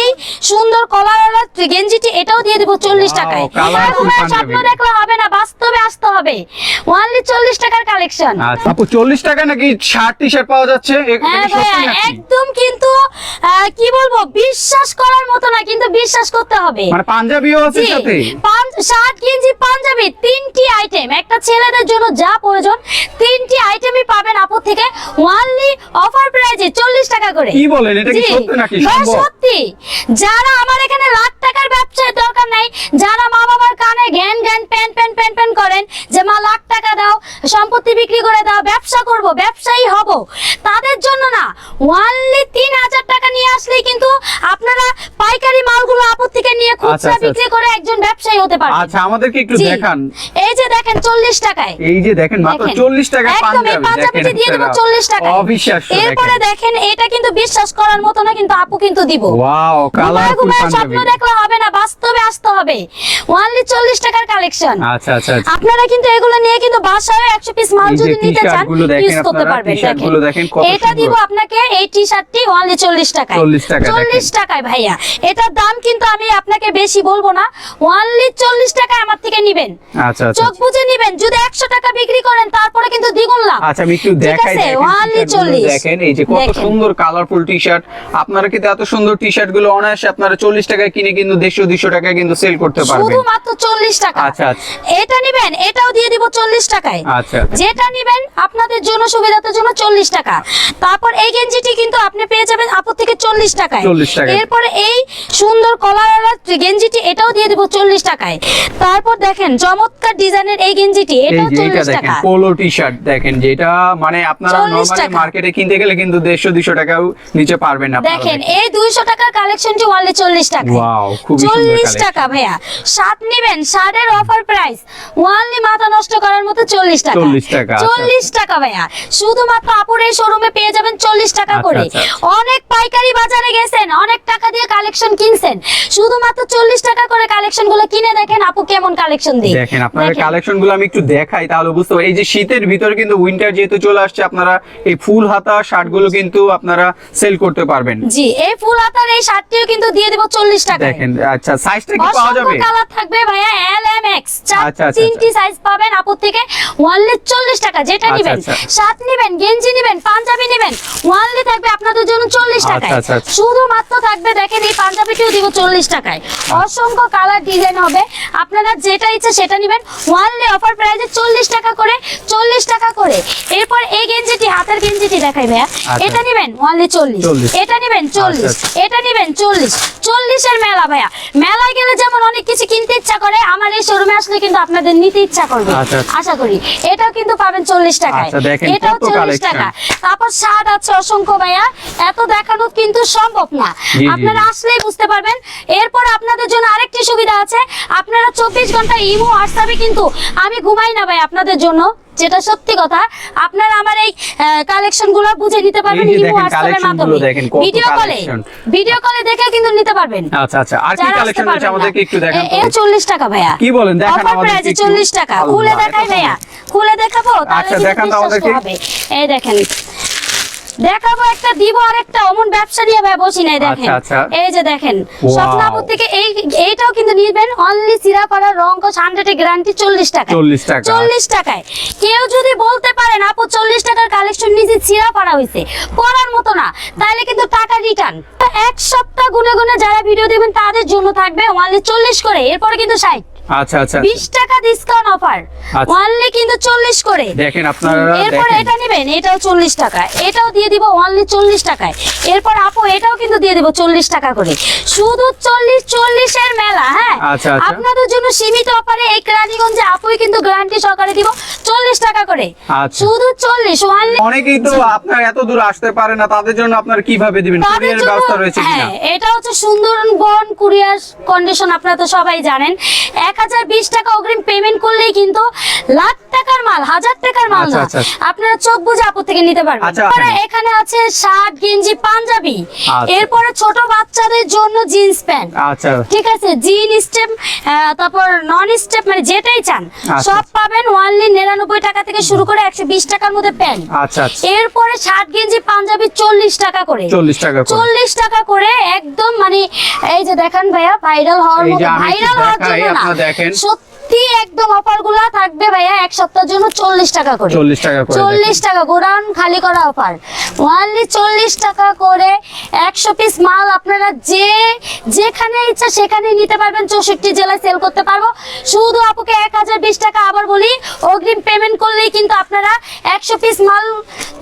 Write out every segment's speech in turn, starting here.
এই সুন্দর কলারওয়ালা গেঞ্জিটি এটাও দিয়ে দিব 40 টাকায়। স্বপ্ন দেখলে হবে না, বাস্তবে আসতে হবে। অনলি 40 টাকার কালেকশন। আচ্ছা আপু 40 টাকা নাকি শার্ট টি-শার্ট পাওয়া যাচ্ছে? হ্যাঁ ভাইয়া একদম, কিন্তু কি বলবো, বিশ্বাস করার মতো না, কিন্তু বিশ্বাস করতে হবে। মানে পাঞ্জাবিও আছে সাথে, শার্ট গেঞ্জি পাঞ্জাবি তিনটি আইটেম, একটা ছেলেদের জন্য যা প্রয়োজন তিনটি আইটেমই পাবেন আপু থেকে অনলি অফার প্রাইজে 40 টাকা করে। কি বলেন, এটা কি সত্যি নাকি সম্ভব? সত্যি। যারা আমার এখানে লাখ টাকার ব্যবসার দরকার নাই, যারা মা বাবার কানে জ্ঞান জ্ঞান পেন পেন পেন পেন করেন যে মা লাখ টাকা দাও, সম্পত্তি বিক্রি করে দাও, ব্যবসা করব, ব্যবসায়ী হব, তাদের জন্য না, অনলি 3000 টাকা নিয়ে আসলেই কিন্তু আপনারা পাইকারি মালগুলো আপু থেকে নিয়ে খুচরা বিক্রি করে একজন ব্যবসায়ী হতে পারবেন। আচ্ছা আমাদেরকে একটু দেখান। এই যে দেখেন 40 টাকায়, এই যে দেখেন মাত্র 40 টাকা পাঞ্জাবিটি দিয়ে দেব 40 টাকায়। অবিশ্বাস্য। এরপরে দেখেন এটা কিন্তু বিশ্বাস করার মতো না, কিন্তু আপু কিন্তু দিব। Wow colourful Punjabi. স্বপ্ন দেখলে হবে না, বাস্তবে আসতে হবে। অনলি 40 টাকার কালেকশন। আচ্ছা আচ্ছা আপনারা কিন্তু এগুলো নিয়ে কিন্তু বাসায় 100 পিস মাল যদি নিতে চান ইউজ করতে পারবেন। দেখেন এটা দিব আপনাকে, এই টি-শার্টটি অনলি 40 টাকায়। 40 টাকায় ভাইয়া, এটার দাম কিন্তু আমি আপনাকে বেশি বলবো না, অনলি 40 টাকায় আমার থেকে নেবেন। আচ্ছা আচ্ছা চোখ বুঝে নেবেন, যদি 100 টাকা বিক্রি করেন তারপরে কিন্তু দ্বিগুণ লাভ। আচ্ছা আমি একটু দেখাই, দেখেন এই যে কত সুন্দর কালারফুল টি-শার্ট। আপনারা কিন্তু এত সুন্দর টি-শার্ট গুলো অনায়াসে আপনারা 40 টাকায় কিনে কিন্তু 150-200 টাকায় কিন্তু সেল করতে পারবেন। শুধুমাত্র 40 টাকা। আচ্ছা আচ্ছা এটা নেবেন, এটাও দিয়ে দিব 40 টাকায়। আচ্ছা যেটা নেবেন আপনাদের জন্য সুবিধার জন্য 40 টাকা। তারপর এই গেঞ্জিটি কিন্তু আপনি পেয়ে যাবেন আপু থেকে 40 টাকায়। এরপরে এই সুন্দর কলারওয়ালা গেঞ্জিটি এটাও দিয়ে দিব 40 টাকায়। তারপর দেখেন চমৎকার ডিজাইনের এই গেঞ্জিটি এটাও 40 টাকা। পোলো টি-শার্ট দেখেন, যেটা মানে আপনারা নরমালি মার্কেটে কিনতে গেলে কিন্তু 150-200 টাকাও নিচে পারবেন না। দেখেন এই 200 টাকার কালেকশনটি অনলি 40 টাকা। ওয়াও খুব সুন্দর কালেকশন। 40 টাকা ভাইয়া। শার্ট নেবেন, শার্টের অফার প্রাইস অনলি মাথা নষ্ট করার মতো 40 টাকা। 40 টাকা ভাইয়া। শুধুমাত্র আপুর এই শোরুমে পেয়ে যাবেন 40 টাকা করে। অনেক পাইকারি বাজারে গেছেন, অনেক টাকা দিয়ে কালেকশন কিনছেন, শুধুমাত্র 40 টাকা করে কালেকশনগুলো কিনে দেখেন আপু কেমন কালেকশন দেয়। দেখেন আপনাদের কালেকশনগুলো আমি একটু দেখাই তাহলে বুঝতে পারবেন। এই যে শীতের ভিতরে কিন্তু উইন্টার যেহেতু চলে আসছে, আপনারা এই ফুল হাতা শার্টগুলো কিন্তু আপনারা সেল করতে পারবেন। জি এই ফুল হাতার এই শার্টটিও কিন্তু দিয়ে দেব 40 টাকা। দেখেন আচ্ছা সাইজটা কি পাওয়া যাবে? কালার থাকবে ভাইয়া এল এম এক্স, তিনটি সাইজ পাবেন আপু থেকে অনলি 40 টাকা। যেটা নেবেন, শার্ট নেবেন, গেঞ্জি নেবেন, পাঞ্জাবি নেবেন, অনলি থাকবে আপনাদের জন্য 40 টাকায়। শুধুমাত্র থাকবে দেখেন এই পাঞ্জাবিটিও দিব 40 টাকায়। অসংখ্য কালার ডিজাইন হবে, আপনারা যেটা ইচ্ছে সেটা নেবেন, অনলি অফার প্রাইসে 40 টাকা করে। 40 টাকা করে। এরপর এই গেঞ্জিটি, হাতের গেঞ্জিটি দেখাই ভাইয়া, এটা নেবেন অনলি 40, এটা নেবেন 40, এটা নেবেন 40। 40 এর মেলা ভাইয়া। মেলায় গেলে যেমন অনেক কিছু কিনতে ইচ্ছা করে, আমার এই শোরুমে আসলে কিন্তু আপনাদের নিতে ইচ্ছা করবে আশা করি। এটাও কিন্তু পাবেন 40 টাকায়, এটাও 40 টাকা। তারপর শার্ট আছে অসংখ্য ভাইয়া, এত দেখানো কিন্তু সম্ভব না, আপনারা আসলেই বুঝতে পারবেন। এরপর আপনাদের জন্য আরেকটি সুবিধা আছে, আপনারা 24 ঘন্টা ইমো হোয়াটসঅ্যাপে কিন্তু আমি ঘুমাই না ভাই আপনাদের জন্য, যেটা সত্যি কথা। আপনারা আমার এই কালেকশনগুলো বুঝে নিতে পারবেন ইমো হোয়াটসঅ্যাপের মাধ্যমে, ভিডিও কলে দেখে কিন্তু নিতে পারবেন। আচ্ছা আচ্ছা আর কি কালেকশন আছে আমাদেরকে একটু দেখান তো। এই 40 টাকা ভাইয়া। কি বলেন, দেখান আমাদেরকে। 40 টাকা খুলে দেখাই ভাইয়া, খুলে দেখাবো তাহলে আচ্ছা দেখান তো আমাদেরকে। এই দেখেন দেখাবো, একটা দিব আর একটা অমন ব্যবসা নিয়ে ভাই বসি নাই। দেখেন এই যে দেখেন স্বপ্নাপুর থেকে এইটাও কিন্তু নিবেন অনলি সিরা করা রং কোচ 100 গ্যারান্টি 40 টাকা। 40 টাকায়। কেউ যদি বলতে পারেন আপু 40 টাকার কালেকশন নিচে সিরা করা হইছে, পরার মতো না, তাহলে কিন্তু টাকা রিটার্ন। এক সপ্তাহ গুনে গুনে যারা ভিডিও দিবেন তাদের জন্য থাকবে অনলি 40 করে, এরপরে কিন্তু 60। আচ্ছা আচ্ছা 20 টাকা ডিসকাউন্ট অফার, অনলি কিন্তু 40 করে। দেখেন আপনারা এরপর এটা নেবেন, এটাও 40 টাকা, এটাও দিয়ে দিব অনলি 40 টাকায়। এরপর আপু এটাও কিন্তু দিয়ে দিব 40 টাকা করে। শুধু 40 এর মেলা। হ্যাঁ আপনাদের জন্য সীমিত অফারে এই রানীগঞ্জে আপুই কিন্তু গ্যারান্টি সহকারে দিব 40 টাকা করে। শুধু 40 অনলি। অনেকেই তো আপনারা এত দূর আসতে পারে না, তাদের জন্য আপনারা কিভাবে দিবেন? কুরিয়ারের ব্যবস্থা রয়েছে কিনা? হ্যাঁ এটা হচ্ছে সুন্দরবন কুরিয়ার কন্ডিশন, আপনারা তো সবাই জানেন। 1020 টাকা অগ্রিম পেমেন্ট করলেই কিন্তু লাখ টাকার মাল, হাজার টাকার মাল না, আপনারা চোখ বুঝে আপু থেকে নিতে পারবেন। তারপরে এখানে আছে শার্ট, গেঞ্জি, পাঞ্জাবি, এরপরে ছোট বাচ্চাদের জন্য জিন্স প্যান্ট, ঠিক আছে, জিন স্টেপ, তারপর নন স্টেপ, মানে যেটাই চান সব পাবেন। ওয়ানলি 99 টাকা থেকে শুরু করে 120 টাকার মধ্যে প্যান্ট। এরপরে শার্ট, গেঞ্জি, পাঞ্জাবি 40 টাকা করে, 40 টাকা করে একদম, মানে এই যে দেখেন ভাইয়া, ভাইরাল হওয়ার মতো, ভাইরাল হওয়ার জন্য না, সত্যি একদম অফারগুলো থাকবে ভাইয়া এক সপ্তাহের জন্য 40 টাকা করে, 40 টাকা গোডাউন খালি করা অফার। ওয়ানলি 40 টাকা করে 100 পিস মাল আপনারা যেখানে ইচ্ছা সেখানে নিতে পারবেন। 64 জেলায় সেল করতে পারবো। শুধু আপুকে 1020 টাকা, আবার বলি, অগ্রিম পেমেন্ট করলেই কিন্তু আপনারা 100 পিস মাল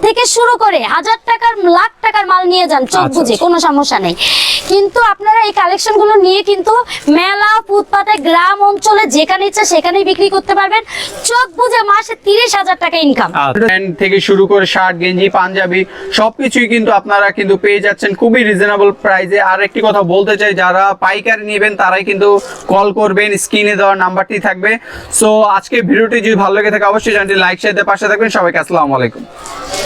থেকে শুরু করে হাজার টাকার, লাখ টাকার মাল নিয়ে যান চোখ বুঝে, কোনো সমস্যা নেই। কিন্তু আপনারা এই কালেকশন গুলো নিয়ে কিন্তু মেলা, ফুটপাতে, গ্রাম অঞ্চলে যেখানে ইচ্ছা সেখানেই বিক্রি করতে পারবেন চোখ বুঝে। মাসে 30,000 টাকা ইনকাম থেকে শুরু করে শার্ট, গেঞ্জি, পাঞ্জাবি সবকিছুই কিন্তু আপনারা কিন্তু পেয়ে যাচ্ছেন খুবই রিজনেবল প্রাইসে। আর একটি কথা বলতে চাই, যারা পাইকারি নেবেন তারাই কিন্তু কল করবেন, স্ক্রিনে দেওয়ার নাম্বারটি থাকবে। সো আজকে ভিডিওটি যদি ভালো লেগে থাকে অবশ্যই চ্যানেলটি লাইক, শেয়ার দিয়ে পাশে থাকবেন। সবাইকে আসসালামু আলাইকুম।